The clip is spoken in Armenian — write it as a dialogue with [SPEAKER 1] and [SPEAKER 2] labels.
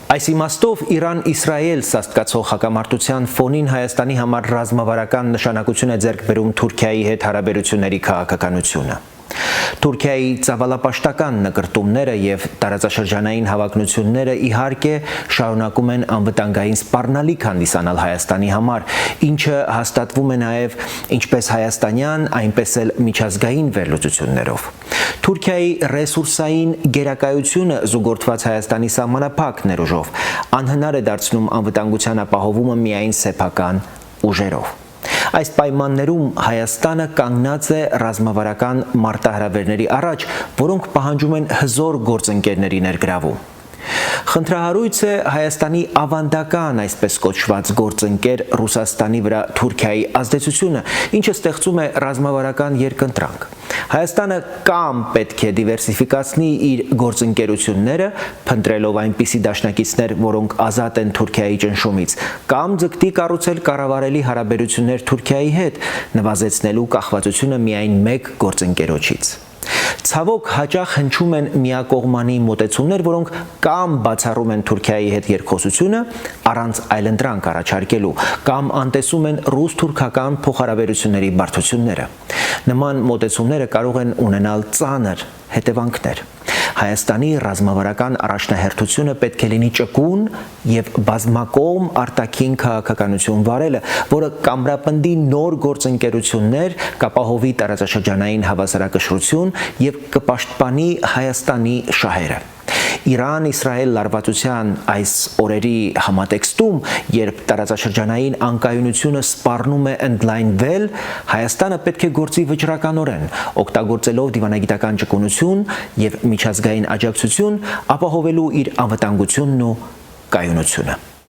[SPEAKER 1] Այս իմաստով Իրան-Իսրայել սաստկացող հակամարտության ֆոնին Հայաստանի համար ռազմավարական նշանակություն է ձեռք բերում Թուրքիայի հետ հարաբերությունների քաղաքականությունը։ Թուրքիայի ծավալապաշտական նկրտումները եւ տարածաշրջանային հավակնությունները իհարկե շարունակում են անվտանգային սպառնալիք հանդիսանալ Հայաստանի համար, ինչը հաստատվում է նաեւ ինչպես հայաստանյան, այնպես էլ միջազգային վերլուծություններով։ Թուրքիայի ռեսուրսային գերակայությունը զուգորդված Հայաստանի սահմանափակ ներուժով անհնար է դարձնում անվտանգության ապահովումը միայն սեփական ուժերով։ Այս պայմաններում Հայաստանը կանգնած է ռազմավարական մարտահրավերների առաջ, որոնք պահանջում են հզոր գործընկերների ներգրավում։ Խնդրահարույց է Հայաստանի ավանդական, այսպես կոչված գործընկեր Ռուսաստանի վրա Թուրքիայի ազդեցությունը, ինչը ստեղծում է ռազմավարական երկընտրանք։ Հայաստանը կամ պետք է դիվերսիֆիկացնի իր գործընկերությունները, փնտրելով այնպիսի դաշնակիցներ, որոնք ազատ են Թուրքիայի ճնշումից, կամ ձգտի կառուցել կառավարելի հարաբերություններ Թուրքիայի հետ, նվազեցնելու կախվածությունը միայն մեկ գործընկերոջից։ Ցավոք հաճախ հնչում են միակողմանի մոտեցումներ, որոնք կամ բացառում են Թուրքիայի հետ երկխոսությունը առանց այլընտրանք առաջարկելու, կամ անտեսում են ռուս-թուրքական փոխհարաբերությունների բարդությունները։ Նման մոտեցումները կարող են ունենալ ծանր հետևանքներ։ Հայաստանի ռազմավարական առաջնահերթությունը պետք է լինի ճկուն եւ բազմակողմ արտաքին քաղաքականություն վարելը, որը կամրապնդի նոր գործընկերություններ, կապահովի տարածաշրջանային հավասարակշռություն եւ կպաշտպանի Հայաստանի շահերը։ Իրան-Իսրայել լարվածության այս օրերի համատեքստում, երբ տարածաշրջանային անկայունությունը սպառնում է ընդլայնվել, Հայաստանը պետք է գործի վճռականորեն, օգտագործելով դիվանագիտական ճկունություն եւ միջազգային աջակցություն, ապահովելու իր անվտանգությունն ու կայունությունը։